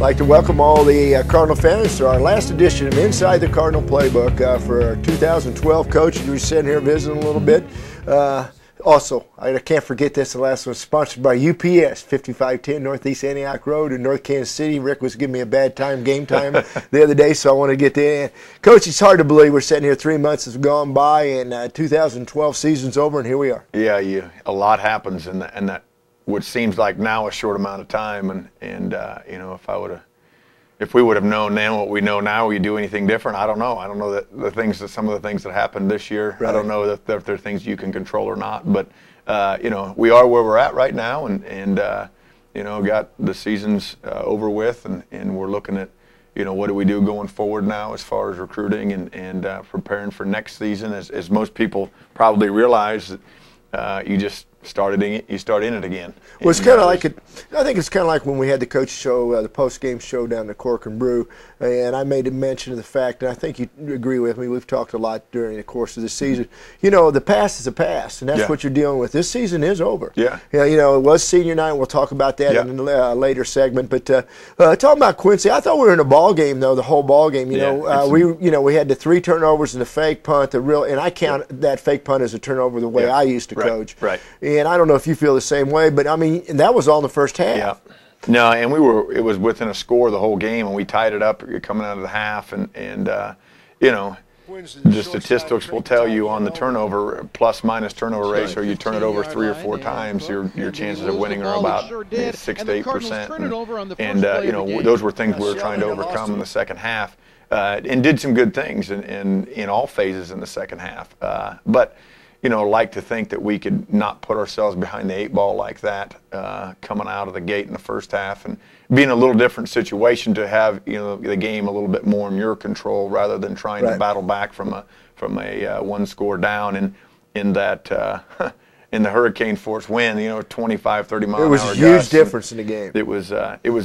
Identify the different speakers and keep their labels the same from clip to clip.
Speaker 1: like to welcome all the Cardinal fans to our last edition of Inside the Cardinal Playbook for 2012. Coach, you were sitting here visiting a little bit. Also, I can't forget this, the last one, sponsored by UPS, 5510 Northeast Antioch Road in North Kansas City. Rick was giving me a bad game time the other day, so I want to get there. Coach, it's hard to believe we're sitting here 3 months has gone by and 2012 season's over, and here we are.
Speaker 2: Yeah, a lot happens in that what seems like now a short amount of time, and you know, if we would have known then what we know now, would you do anything different? I don't know. I don't know that some of the things that happened this year. Right. I don't know that there are things you can control or not. But you know, we are where we're at right now, and you know, got the seasons over with, and we're looking at, you know, what do we do going forward now as far as recruiting and preparing for next season. As most people probably realize, you just start in it again.
Speaker 1: Well, it's kind of like I think it's kind of like when we had the coach show, the post-game show down the Cork and Brew, and I made a mention of the fact, and I think you agree with me, we've talked a lot during the course of the season, you know, the past is a past, and that's what you're dealing with. This season is over. Yeah. You know, it was senior night, we'll talk about that in a later segment, but talking about Quincy, I thought we were in a ball game, though, the whole ball game. You know, we had the 3 turnovers and the fake punt, and I count that fake punt as a turnover the way I used to coach. Right. And I don't know if you feel the same way, but I mean, that was all in the first half.
Speaker 2: Yeah. No, and it was within a score the whole game, and we tied it up coming out of the half, and you know, the statistics will tell you on the turnover, plus-minus turnover ratio, you turn it over 3 or 4 times, your chances of winning are about 6 to 8%. And you know, those were things we were trying to overcome in the second half, and did some good things in all phases in the second half. But you know, like to think that we could not put ourselves behind the 8 ball like that coming out of the gate in the first half, and be in a little different situation to have, you know, the game a little bit more in your control rather than trying to battle back from a 1 score down in that in the hurricane force wind, you know, 25, 30 mile an hour gusts.
Speaker 1: It was a huge difference in the game.
Speaker 2: It was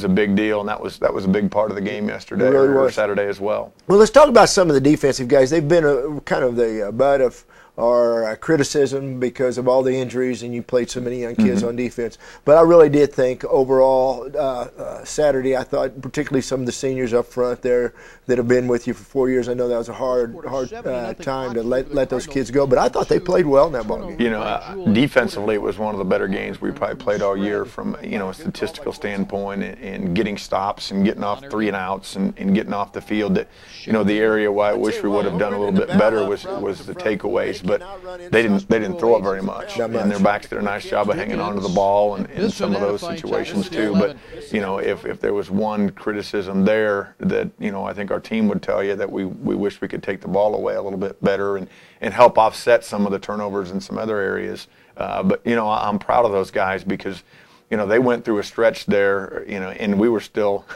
Speaker 2: a big deal, and that was a big part of the game yesterday or Saturday as well.
Speaker 1: Well, let's talk about some of the defensive guys. They've been kind of the butt of our criticism because of all the injuries, and you played so many young kids on defense. But I really did think overall Saturday, I thought particularly some of the seniors up front there that have been with you for 4 years, I know that was a hard time to let those kids go, but I thought they played well in that ball game.
Speaker 2: You know, defensively it was one of the better games we probably played all year from, you know, a statistical standpoint, and getting stops and getting off 3 and outs and getting off the field. That, you know, the area where I wish we would have done a little bit better was the takeaways. But they didn't throw it very much, and their backs did a nice job of hanging on to the ball in some of those situations too. But you know, if there was one criticism there that, you know, I think our team would tell you that we wish we could take the ball away a little bit better and help offset some of the turnovers in some other areas. But you know, I'm proud of those guys because, you know, they went through a stretch there, you know, and we were still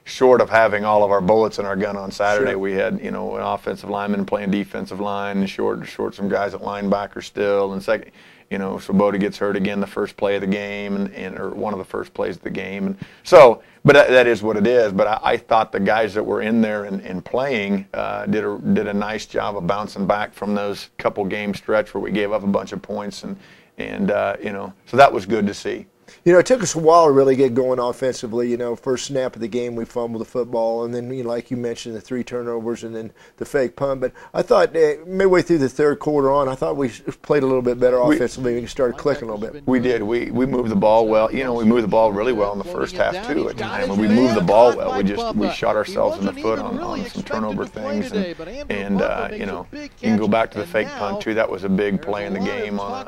Speaker 2: short of having all of our bullets in our gun on Saturday. We had, you know, an offensive lineman playing defensive line, and short some guys at linebacker still. And second, you know, Swoboda gets hurt again the first play of the game, or one of the first plays of the game. And so, but that is what it is. But I thought the guys that were in there and playing did a nice job of bouncing back from those couple game stretch where we gave up a bunch of points, and you know, so that was good to see.
Speaker 1: You know, it took us a while to really get going offensively. You know, first snap of the game, we fumbled the football, and then, you know, like you mentioned, the 3 turnovers and then the fake punt. But I thought midway through the third quarter on, I thought we played a little bit better offensively and started clicking a little bit.
Speaker 2: We did. We moved the ball well. You know, we moved the ball really well in the first half too. At times, when we moved the ball well, we shot ourselves in the foot on some turnover things, and you know, you can go back to the fake punt too. That was a big play in the game on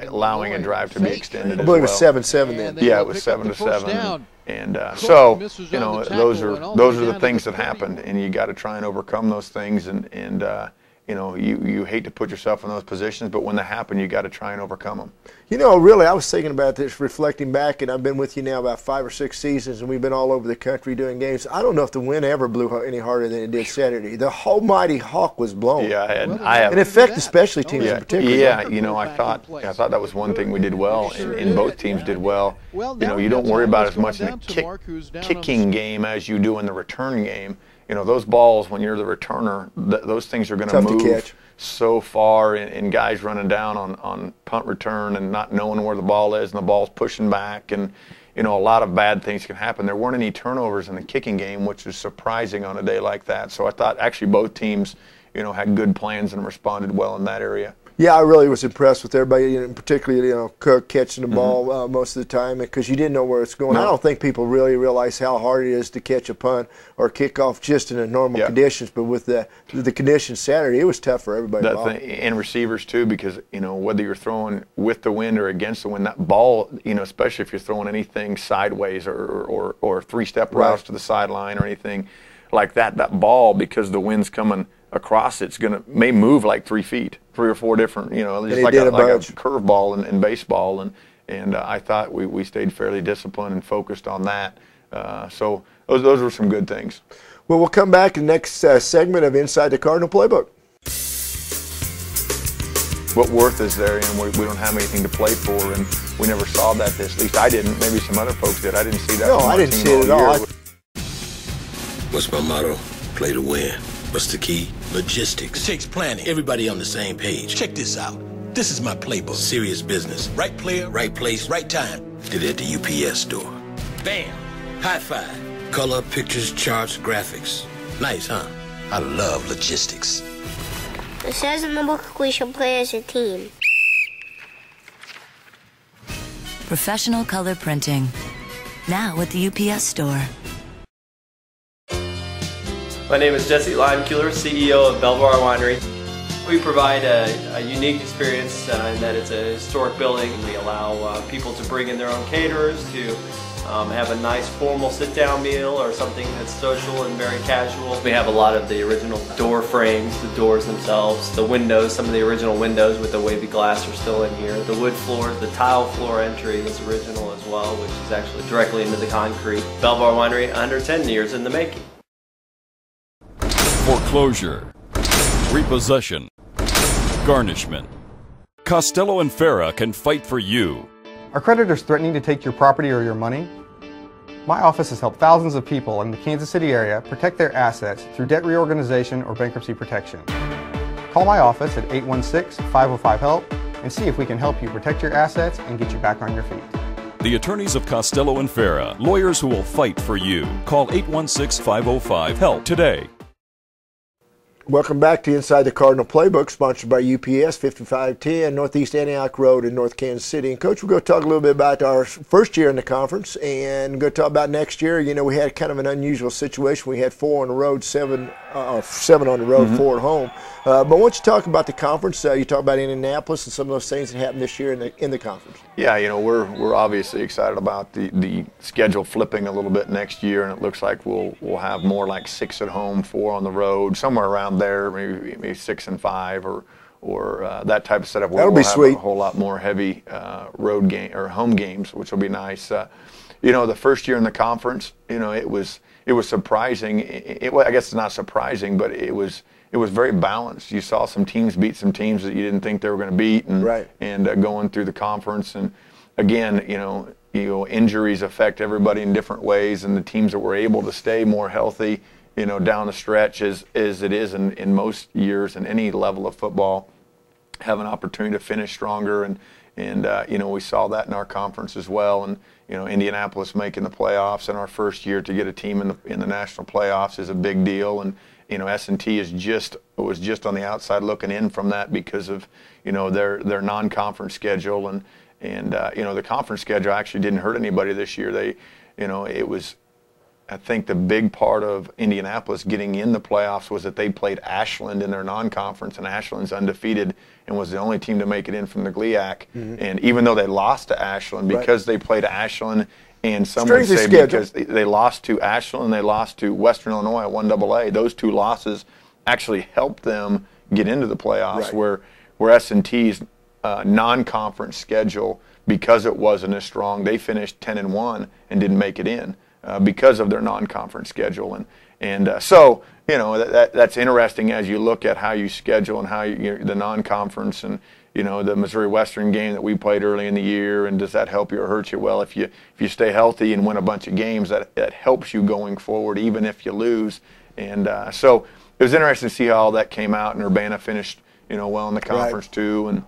Speaker 2: allowing a drive to be extended.
Speaker 1: I believe it was 7-7 then.
Speaker 2: Yeah, it was 7-7, and so, you know, those are the things that happened, and you got to try and overcome those things, and you know, you hate to put yourself in those positions, but when they happen, you got to try and overcome them.
Speaker 1: You know, really, I was thinking about this, reflecting back, and I've been with you now about 5 or 6 seasons, and we've been all over the country doing games. I don't know if the wind ever blew any harder than it did Saturday. The almighty hawk was blowing.
Speaker 2: Yeah,
Speaker 1: and it affected the specialty teams in particular.
Speaker 2: Yeah, you know, I thought that was one thing we did well, and both teams did well. You know, you don't worry about as much in the kicking game as you do in the return game. You know, those balls, when you're the returner, those things are going to move so far, and guys running down on punt return and not knowing where the ball is, and the ball's pushing back, and a lot of bad things can happen. There weren't any turnovers in the kicking game, which is surprising on a day like that. So I thought actually both teams, had good plans and responded well in that area.
Speaker 1: Yeah, I really was impressed with everybody, particularly Cook catching the ball most of the time, because you didn't know where it's going. No. I don't think people really realize how hard it is to catch a punt or kickoff just in the normal conditions. But with the conditions Saturday, it was tough for everybody.
Speaker 2: And receivers too, because whether you're throwing with the wind or against the wind, that ball, especially if you're throwing anything sideways or three-step routes to the sideline or anything like that, that ball, because the wind's coming across, it's may move like 3 feet, 3 or 4 different, just like a curveball in baseball, and I thought we stayed fairly disciplined and focused on that. So those were some good things.
Speaker 1: Well, we'll come back in the next segment of Inside the Cardinal Playbook.
Speaker 2: What worth is there, and we don't have anything to play for, and we never saw that. At least I didn't. Maybe some other folks did. I didn't see that.
Speaker 1: No, I didn't see it at all.
Speaker 3: What's my motto? Play to win. What's the key? Logistics. It takes planning. Everybody on the same page. Check this out. This is my playbook. Serious business. Right player, right place, right time. Did it at the UPS store. Bam! High five. Color, pictures, charts, graphics. Nice, huh? I love logistics.
Speaker 4: It says in the book we should play as a team.
Speaker 5: Professional color printing. Now at the UPS store.
Speaker 6: My name is Jesse Limeculer, CEO of Belvoir Winery. We provide a unique experience in that it's a historic building. We allow people to bring in their own caterers to have a nice formal sit-down meal or something that's social and very casual. We have a lot of the original door frames, the doors themselves, the windows, some of the original windows with the wavy glass are still in here. The wood floors, the tile floor entry is original as well, which is actually directly into the concrete. Belvoir Winery, 110 years in the making.
Speaker 7: Foreclosure, repossession, garnishment. Costello and Farah can fight for you.
Speaker 8: Are creditors threatening to take your property or your money? My office has helped thousands of people in the Kansas City area protect their assets through debt reorganization or bankruptcy protection. Call my office at 816-505-HELP and see if we can help you protect your assets and get you back on your feet.
Speaker 7: The attorneys of Costello and Farah, lawyers who will fight for you. Call 816-505-HELP today.
Speaker 1: Welcome back to Inside the Cardinal Playbook, sponsored by UPS, 5510 Northeast Antioch Road in North Kansas City. And, Coach, we're going to talk a little bit about our first year in the conference and going to talk about next year. We had kind of an unusual situation. We had 4 on the road, 7 on the road, 4 at home. But why don't you talk about the conference? You talk about Indianapolis and some of those things that happened this year in the conference.
Speaker 2: Yeah, we're obviously excited about the schedule flipping a little bit next year, and it looks like we'll have more like 6 at home, 4 on the road, somewhere around there, maybe 6 and 5 or that type of setup.
Speaker 1: That'll be sweet.
Speaker 2: A whole lot more heavy road game or home games, which will be nice. The first year in the conference, it was surprising. I guess it's not surprising, but it was very balanced. You saw some teams beat some teams that you didn't think they were going to beat, and going through the conference. And again, injuries affect everybody in different ways, and the teams that were able to stay more healthy, down the stretch, as it is in most years in any level of football, have an opportunity to finish stronger. And we saw that in our conference as well. And Indianapolis making the playoffs in our first year to get a team in the national playoffs is a big deal. And S&T was just on the outside looking in from that because of their non-conference schedule, and the conference schedule actually didn't hurt anybody this year. It was, I think, the big part of Indianapolis getting in the playoffs was that they played Ashland in their non-conference, and Ashland's undefeated and was the only team to make it in from the GLIAC. And even though they lost to Ashland, because they played Ashland, and some would say because they lost to Ashland and they lost to Western Illinois at 1AA, those 2 losses actually helped them get into the playoffs, where S&T's non-conference schedule, because it wasn't as strong, they finished 10-1 and didn't make it in. Because of their non-conference schedule, and so that's interesting as you look at how you schedule and how the non-conference and the Missouri Western game that we played early in the year, and does that help you or hurt you? Well, if you stay healthy and win a bunch of games, that helps you going forward, even if you lose. And so it was interesting to see how all that came out, and Urbana finished well in the conference too, and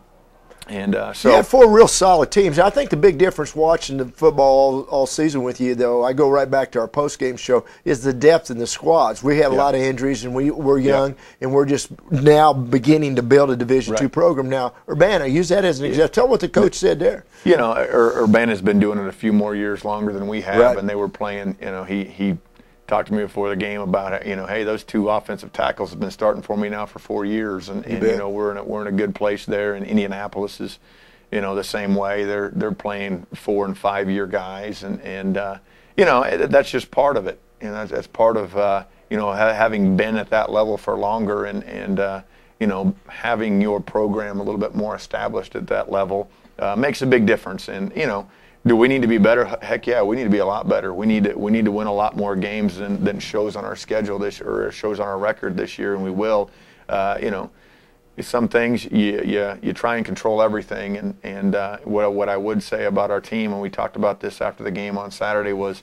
Speaker 2: And
Speaker 1: you had 4 real solid teams. I think the big difference watching the football all season with you, though, I go right back to our post-game show, is the depth in the squads. We had a lot of injuries, and we're young, and we're just now beginning to build a Division II program. Now, Urbana, use that as an example. Tell what the coach said there.
Speaker 2: You know, Urbana's been doing it a few more years longer than we have, and they were playing, you know, he talked to me before the game about it. You know, hey, those 2 offensive tackles have been starting for me now for 4 years, and you know, we're in a good place there. And Indianapolis is, you know, the same way. They're playing 4- and 5-year guys, and you know, that's just part of it. You know, that's part of you know, having been at that level for longer, and you know, having your program a little bit more established at that level makes a big difference. And you know, do we need to be better? Heck yeah, we need to be a lot better. We need to win a lot more games than shows on our schedule this, or shows on our record this year, and we will. You know, some things you try and control everything, and what I would say about our team, and we talked about this after the game on Saturday, was,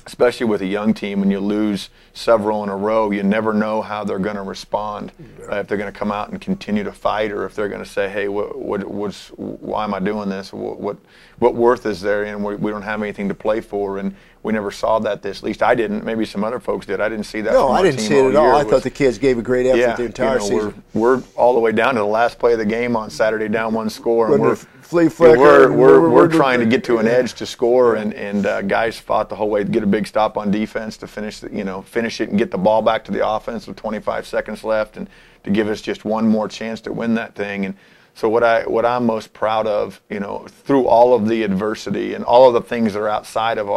Speaker 2: especially with a young team, when you lose several in a row, you never know how they're going to respond. If they're going to come out and continue to fight, or if they're going to say, "Hey, why am I doing this? What worth is there?" And we don't have anything to play for. And we never saw that. At least I didn't. Maybe some other folks did. I didn't see that.
Speaker 1: No, I didn't see it at all. I thought the kids gave a great effort the entire season.
Speaker 2: We're all the way down to the last play of the game on Saturday, down 1 score, and we're trying to get to an edge to score, and guys fought the whole way to get a big stop on defense to finish it and get the ball back to the offense with 25 seconds left, and to give us just one more chance to win that thing. And so what I'm most proud of, you know, through all of the adversity and all of the things that are outside of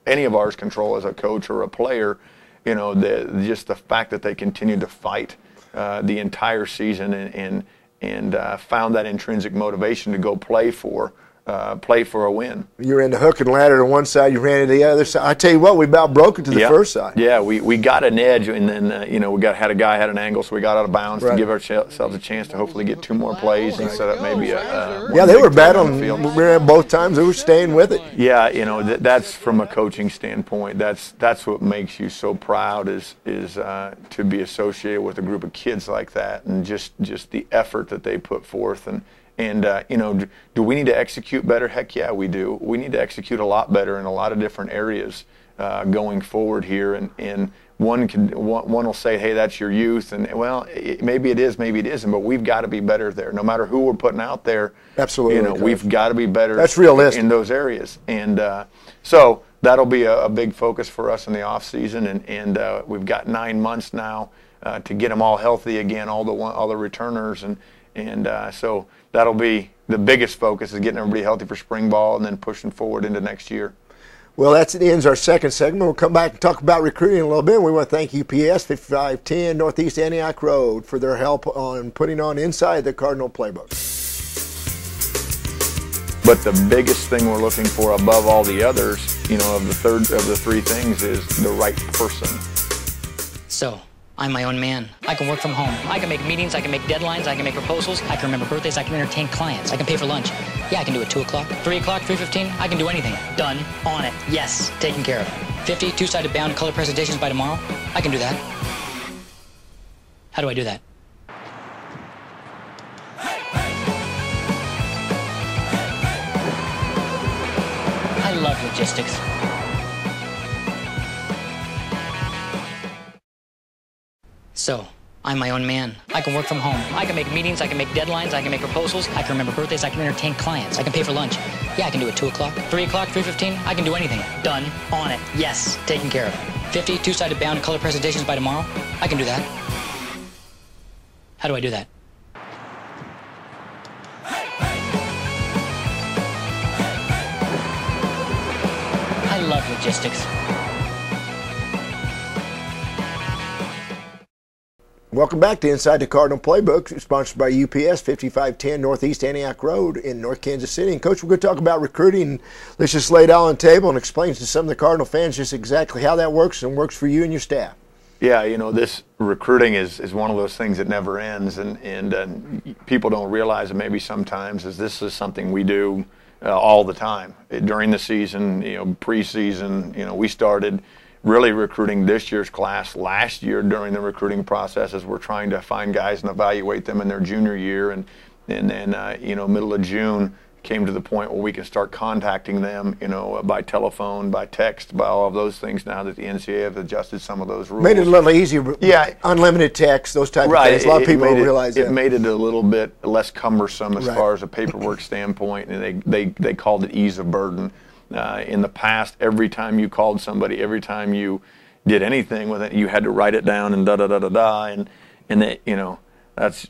Speaker 2: any of ours control as a coach or a player, you know, just the fact that they continued to fight the entire season and found that intrinsic motivation to go play for a win.
Speaker 1: You're in the hook and ladder to one side, you ran to the other side. I tell you what, we about broke it to the first side.
Speaker 2: Yeah, we got an edge, and then you know, had a guy had an angle, so we got out of bounds to give ourselves a chance to hopefully get 2 more plays and set up maybe a
Speaker 1: they were battling both times. They were staying with it.
Speaker 2: Yeah, you know, that's from a coaching standpoint. That's what makes you so proud is to be associated with a group of kids like that, and just the effort that they put forth. And you know, do we need to execute better? Heck yeah, we do. We need to execute a lot better in a lot of different areas going forward here. And one will say, hey, that's your youth. And, well, maybe it is, maybe it isn't. But we've got to be better there. No matter who we're putting out there,
Speaker 1: absolutely,
Speaker 2: you know, we've got to be better.
Speaker 1: That's realistic
Speaker 2: in those areas. And so that'll be a big focus for us in the off season. And we've got 9 months now to get them all healthy again, all the returners. And so that'll be the biggest focus, is getting everybody healthy for spring ball and then pushing forward into next year.
Speaker 1: Well, that ends our second segment. We'll come back and talk about recruiting a little bit. We want to thank UPS 5510 Northeast Antioch Road for their help on putting on Inside the Cardinal Playbook.
Speaker 2: But the biggest thing we're looking for above all the others, you know, of the 3 things, is the right person.
Speaker 9: So, I'm my own man. I can work from home. I can make meetings, I can make deadlines, I can make proposals, I can remember birthdays, I can entertain clients, I can pay for lunch. Yeah, I can do it 2 o'clock, 3 o'clock, 3:15, I can do anything. Done, on it, yes, taken care of. 50 2-sided bound color presentations by tomorrow, I can do that. How do I do that? I love logistics. So, I'm my own man. I can work from home. I can make meetings, I can make deadlines, I can make proposals, I can remember birthdays, I can entertain clients, I can pay for lunch. Yeah, I can do it 2 o'clock, 3 o'clock, 3:15, I can do anything. Done, on it, yes, taken care of. 50 2-sided bound color presentations by tomorrow, I can do that. How do I do that? I love logistics.
Speaker 1: Welcome back to Inside the Cardinal Playbook, sponsored by UPS 5510 Northeast Antioch Road in North Kansas City. And Coach, we're going to talk about recruiting. Let's just lay it out on the table and explain to some of the Cardinal fans just exactly how that works and works for you and your staff.
Speaker 2: Yeah, you know, this recruiting is one of those things that never ends, and people don't realize it maybe sometimes, is this is something we do all the time. During the season, you know, preseason, you know, we started really recruiting this year's class last year during the recruiting process, as we're trying to find guys and evaluate them in their junior year. And And then, middle of June came to the point where we can start contacting them, by telephone, by text, by all of those things now that the NCAA have adjusted some of those rules.
Speaker 1: Made it a little easier.
Speaker 2: Yeah.
Speaker 1: Unlimited text, those type
Speaker 2: Right.
Speaker 1: of things. A lot of people don't realize that.
Speaker 2: It made it a little bit less cumbersome as far as a paperwork standpoint, and they called it ease of burden. In the past, every time you called somebody, every time you did anything with it, you had to write it down and and that,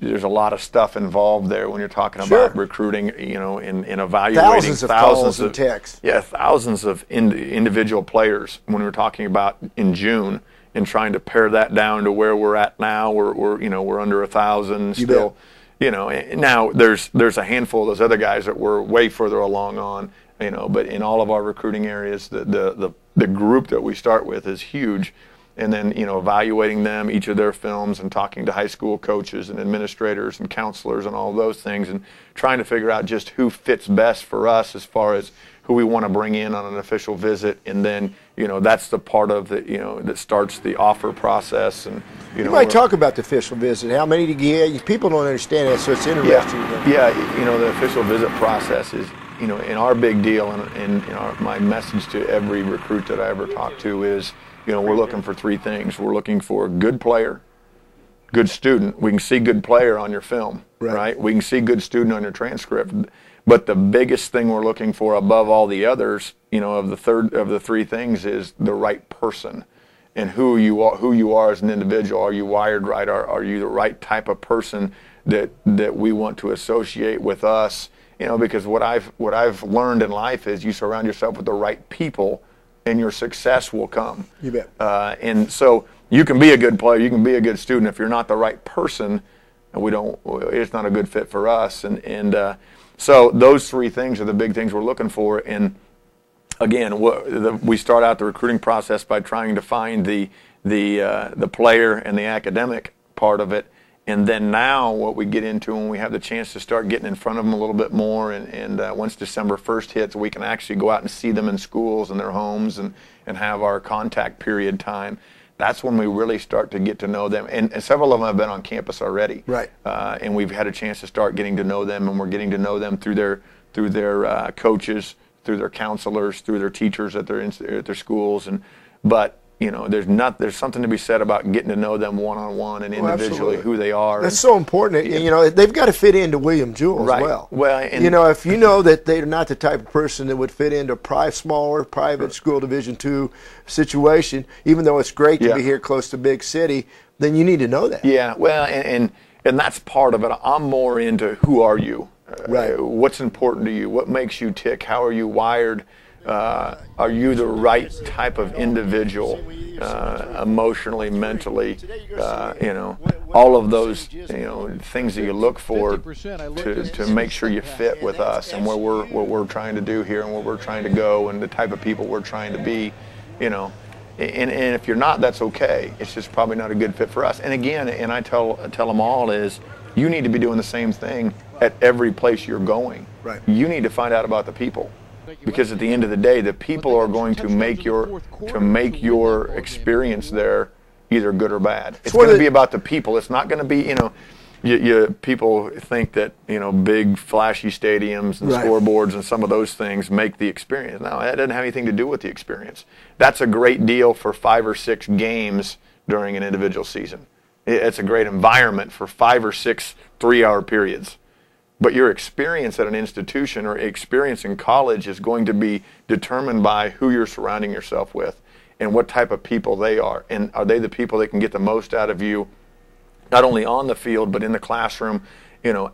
Speaker 2: there's a lot of stuff involved there when you're talking about recruiting, in evaluating
Speaker 1: thousands of calls and texts.
Speaker 2: Yeah, thousands of individual players when we're talking about in June, and trying to pare that down to where we're at now. We're under 1,000 still. Now there's a handful of those other guys that we're way further along on. But in all of our recruiting areas, the group that we start with is huge. And then, evaluating them, each of their films, and talking to high school coaches and administrators and counselors and all those things, and trying to figure out just who fits best for us as far as who we want to bring in on an official visit. And then, that's the part of it, that starts the offer process. And,
Speaker 1: you might talk about the official visit. How many do you get? People don't understand that, so it's interesting.
Speaker 2: Yeah, the official visit process is, in our big deal, and my message to every recruit that I ever talk to is, we're looking for three things. We're looking for a good player, good student. We can see good player on your film, right? We can see good student on your transcript. But the biggest thing we're looking for above all the others, of the three things, is the right person, and who you are as an individual. Are you wired right? Are you the right type of person that we want to associate with us? Because what I've learned in life is you surround yourself with the right people, and your success will come.
Speaker 1: You bet.
Speaker 2: And so you can be a good player, you can be a good student. If you're not the right person, it's not a good fit for us. And so those three things are the big things we're looking for. And again, we start out the recruiting process by trying to find the player and the academic part of it. And then now what we get into when we have the chance to start getting in front of them a little bit more, and once December 1st hits, we can actually go out and see them in schools and their homes and have our contact period time. That's when we really start to get to know them. And several of them have been on campus already.
Speaker 1: Right.
Speaker 2: And we've had a chance to start getting to know them, and we're getting to know them through their coaches, through their counselors, through their teachers at their schools. But there's something to be said about getting to know them one-on-one and individually, who they are.
Speaker 1: That's so important. They've got to fit into William Jewell as well.
Speaker 2: Well,
Speaker 1: and if you know that they're not the type of person that would fit into a smaller private school Division II situation, even though it's great to be here close to big city, then you need to know that.
Speaker 2: Yeah, well, and that's part of it. I'm more into who are you?
Speaker 1: Right.
Speaker 2: What's important to you? What makes you tick? How are you wired? Are you the right type of individual, emotionally, mentally, all of those, things that you look for to make sure you fit with us and what we're trying to do here and where we're trying to go and the type of people we're trying to be, And if you're not, that's okay. It's just probably not a good fit for us. And again, and I tell them all is, you need to be doing the same thing at every place you're going.
Speaker 1: Right.
Speaker 2: You need to find out about the people. Because at the end of the day, the people are going to make your experience there either good or bad. It's going to be about the people. It's not going to be, people think that, big flashy stadiums and scoreboards and some of those things make the experience. No, that doesn't have anything to do with the experience. That's a great deal for 5 or 6 games during an individual season. It's a great environment for 5 or 6 3-hour periods. But your experience at an institution or experience in college is going to be determined by who you're surrounding yourself with and what type of people they are. And are they the people that can get the most out of you, not only on the field, but in the classroom,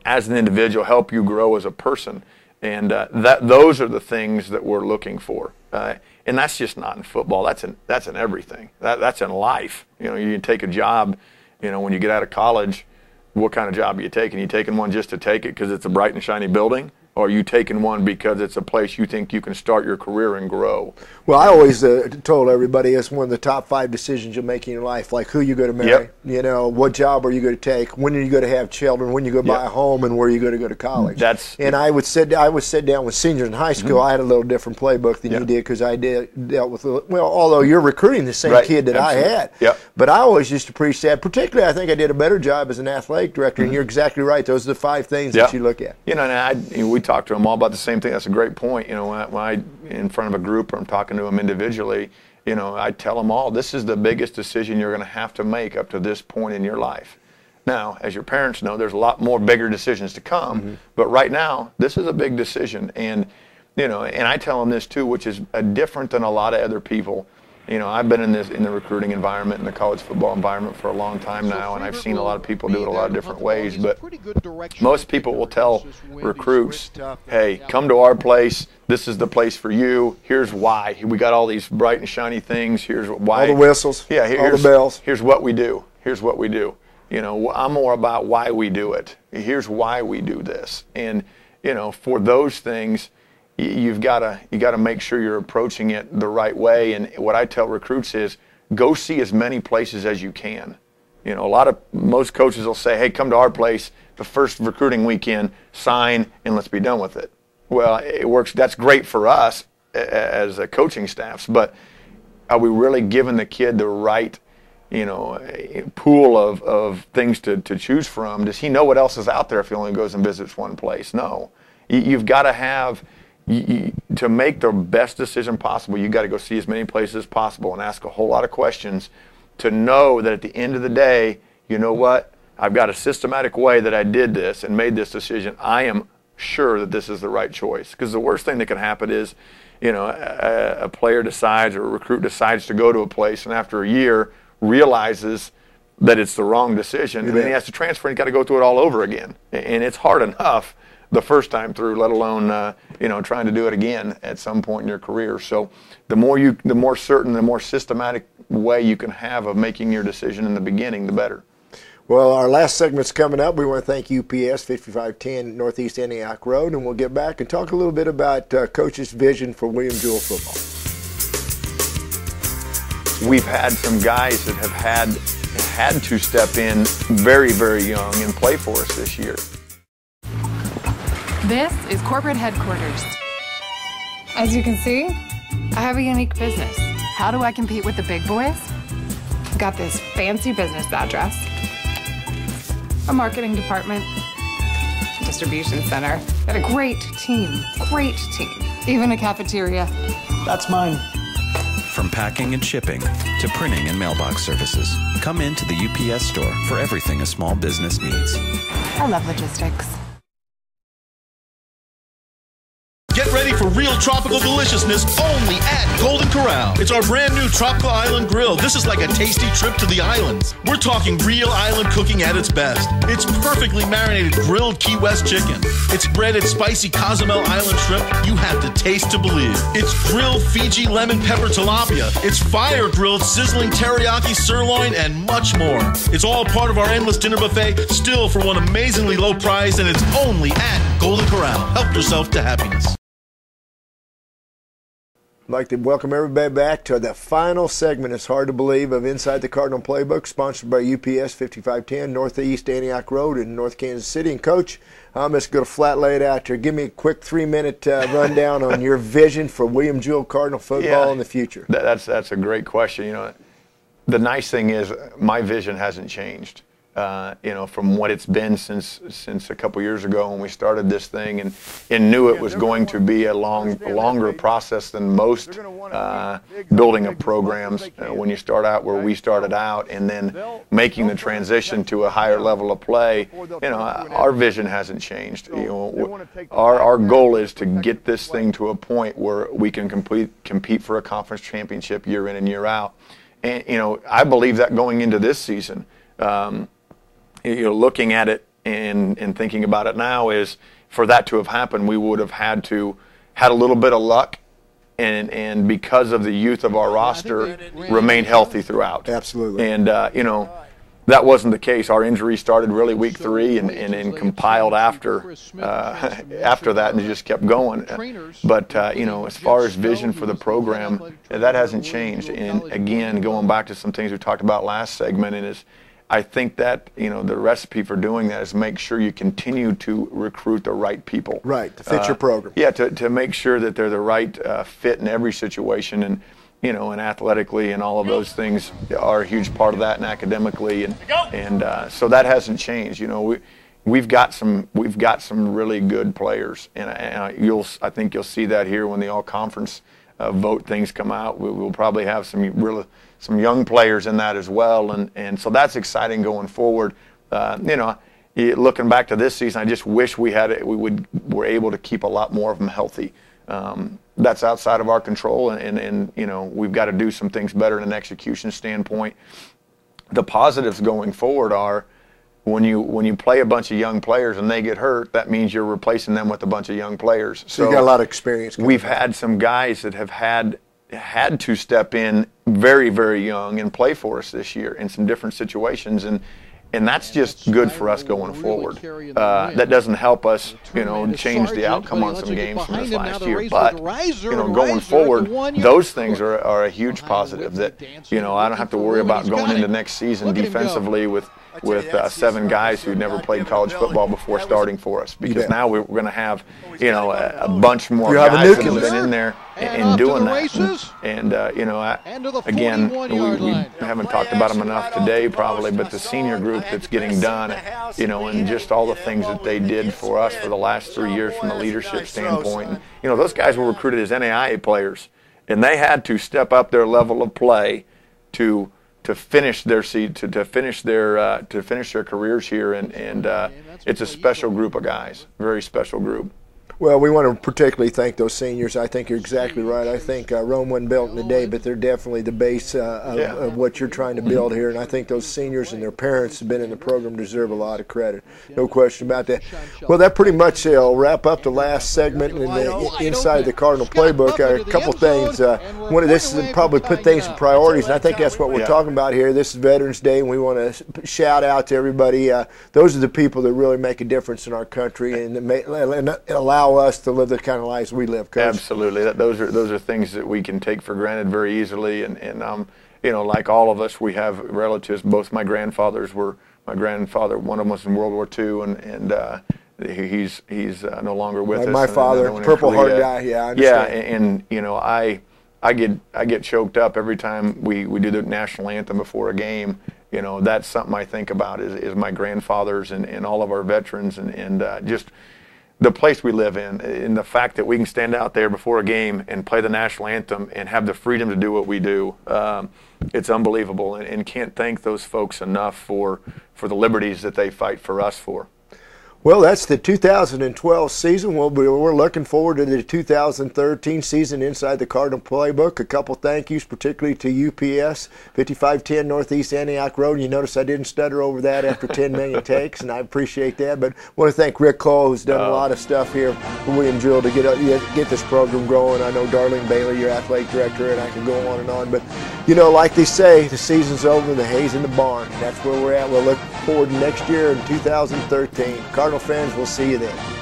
Speaker 2: as an individual, help you grow as a person. And those are the things that we're looking for. And that's just not in football. That's in everything. That's in life. You can take a job, when you get out of college. What kind of job are you taking? Are you taking one just to take it because it's a bright and shiny building? or are you taking one because it's a place you think you can start your career and grow?
Speaker 1: Well, I always told everybody it's one of the top 5 decisions you'll make in your life, like who you're going to marry,
Speaker 2: Yep.
Speaker 1: you know, what job are you going to take, when are you going to have children, when you go to buy a home, and where are you going to go to college. And I would sit down with seniors in high school. I had a little different playbook than you did, because I dealt with, well, although you're recruiting the same kid that I had.
Speaker 2: Yep.
Speaker 1: But I always used to preach that. Particularly, I think I did a better job as an athletic director, and you're exactly right. Those are the 5 things that you look at.
Speaker 2: You know, and we talked to them all about the same thing. That's a great point. You know, when I in front of a group or I'm talking to them individually, you know, I tell them all, this is the biggest decision you're going to have to make up to this point in your life. Now, as your parents know, there's a lot more bigger decisions to come, but right now, this is a big decision. And, you know, and I tell them this too, which is different than a lot of other people. You know, I've been in the recruiting environment, in the college football environment for a long time now, and I've seen a lot of people do it a lot of different ways. But most people will tell recruits, hey, come to our place. This is the place for you. Here's why. We got all these bright and shiny things. Here's why.
Speaker 1: All the whistles.
Speaker 2: Yeah,
Speaker 1: all the bells.
Speaker 2: Here's what we do. Here's what we do. You know, I'm more about why we do it. Here's why we do this. And, you know, for those things, you got to make sure you're approaching it the right way. And what I tell recruits is go see as many places as you can. You know, most coaches will say, hey, come to our place the first recruiting weekend, sign, and let's be done with it. Well, it works. That's great for us as coaching staffs, but are we really giving the kid the right, you know, pool of things to choose from? Does he know what else is out there if he only goes and visits one place? No. You've got to have, to make the best decision possible, you've got to go see as many places as possible and ask a whole lot of questions to know that at the end of the day, you know what, I've got a systematic way that I did this and made this decision. I am sure that this is the right choice. Because the worst thing that can happen is, you know, a player decides or a recruit decides to go to a place and after a year realizes that it's the wrong decision, and then he has to transfer and he's got to go through it all over again. And it's hard enough the first time through, let alone you know, trying to do it again at some point in your career. So the more certain, the more systematic way you can have of making your decision in the beginning, the better.
Speaker 1: Well, our last segment's coming up. We want to thank UPS 5510 Northeast Antioch Road, and we'll get back and talk a little bit about Coach's vision for William Jewell football.
Speaker 2: We've had some guys that have had to step in very, very young and play for us this year.
Speaker 10: This is corporate headquarters. As you can see, I have a unique business. How do I compete with the big boys? I've got this fancy business address, a marketing department, a distribution center, got a great team, even a cafeteria.
Speaker 11: That's mine.
Speaker 7: From packing and shipping to printing and mailbox services, come into the UPS store for everything a small business needs.
Speaker 10: I love logistics.
Speaker 12: Get ready for real tropical deliciousness only at Golden Corral. It's our brand new Tropical Island Grill. This is like a tasty trip to the islands. We're talking real island cooking at its best. It's perfectly marinated grilled Key West chicken. It's breaded spicy Cozumel Island shrimp you have to taste to believe. It's grilled Fiji lemon pepper tilapia. It's fire grilled sizzling teriyaki sirloin and much more. It's all part of our endless dinner buffet, still for one amazingly low price, and it's only at Golden Corral. Help yourself to happiness.
Speaker 1: I'd like to welcome everybody back to the final segment, it's hard to believe, of Inside the Cardinal Playbook, sponsored by UPS 5510 Northeast Antioch Road in North Kansas City. And Coach, I'm just going to flat lay it out there. Give me a quick 3-minute rundown on your vision for William Jewell Cardinal football in the future.
Speaker 2: That's a great question. You know, the nice thing is my vision hasn't changed. You know, from what it's been since a couple years ago when we started this thing, and knew it was going to be a longer process than most building up programs when you start out where we started out, and then making the transition to a higher level of play. You know, our vision hasn't changed. You know, our goal is to get this thing to a point where we can compete for a conference championship year in and year out. And you know, I believe that going into this season. You know, looking at it and thinking about it now, is for that to have happened, we would have had a little bit of luck, and because of the youth of our roster, remain healthy throughout.
Speaker 1: Absolutely.
Speaker 2: And you know, that wasn't the case. Our injury started really week 3 and compiled after that, and it just kept going. But you know, as far as vision for the program, that hasn't changed. And again, going back to some things we talked about last segment, and is I think that, you know, the recipe for doing that is make sure you continue to recruit the right people.
Speaker 1: Right, to fit your program.
Speaker 2: Yeah, to make sure that they're the right fit in every situation, and you know, and athletically, and all of those things are a huge part of that, and academically, and so that hasn't changed. You know, we've got some really good players, and I think you'll see that here when the all conference vote things come out. We'll probably have some young players in that as well, and so that's exciting going forward. You know, looking back to this season, I just wish we were able to keep a lot more of them healthy. That's outside of our control, and you know, we've got to do some things better in an execution standpoint. The positives going forward are when you play a bunch of young players and they get hurt, that means you're replacing them with a bunch of young players.
Speaker 1: So you got a lot of experience.
Speaker 2: We've had some guys that have had to step in very, very young and play for us this year in some different situations, and that's just good for us going forward. That doesn't help us, you know, change the outcome on some games from this last year. But, you know, going forward, those things are a huge positive that, you know, I don't have to worry about going into next season defensively with 7 guys who'd never played college football before starting for us, because now we're going to have, you know, a bunch more guys that have been in there and doing that. And you know, again, we haven't talked about them enough today probably, but the senior group that's getting done, you know, and just all the things that they did for us for the last 3 years from a leadership standpoint. And, you know, those guys were recruited as NAIA players, and they had to step up their level of play to finish their to finish their careers here, and it's a special group of guys, very special group.
Speaker 1: Well, we want to particularly thank those seniors. I think you're exactly right. I think Rome wasn't built in a day, but they're definitely the base of what you're trying to build here. And I think those seniors and their parents have been in the program deserve a lot of credit. No question about that. Well, that pretty much will wrap up the last segment inside the Cardinal Playbook. A couple things. One of this is probably put things in priorities, and I think that's what we're talking about here. This is Veterans Day, and we want to shout out to everybody. Those are the people that really make a difference in our country and allow us to live the kind of lives we live, Coach.
Speaker 2: Absolutely. Those are things that we can take for granted very easily, and you know, like all of us, we have relatives. Both my grandfathers were. My grandfather, one of them was in World War II, and he's no longer with us.
Speaker 1: My father, Purple Heart guy. Yeah, I understand.
Speaker 2: Yeah, and you know, I get choked up every time we do the national anthem before a game. You know, that's something I think about is my grandfathers and all of our veterans, and just the place we live in, and the fact that we can stand out there before a game and play the national anthem and have the freedom to do what we do. It's unbelievable, and can't thank those folks enough for the liberties that they fight for us for.
Speaker 1: Well, that's the 2012 season. We're looking forward to the 2013 season inside the Cardinal Playbook. A couple thank yous, particularly to UPS, 5510 Northeast Antioch Road. You notice I didn't stutter over that after 10 million takes, and I appreciate that. But I want to thank Rick Cole, who's done a lot of stuff here for William Drill to get this program growing. I know Darlene Bailey, your athletic director, and I can go on and on. But, you know, like they say, the season's over, the hay's in the barn. That's where we're at. We'll look forward to next year in 2013. Cardinal fans, we'll see you then.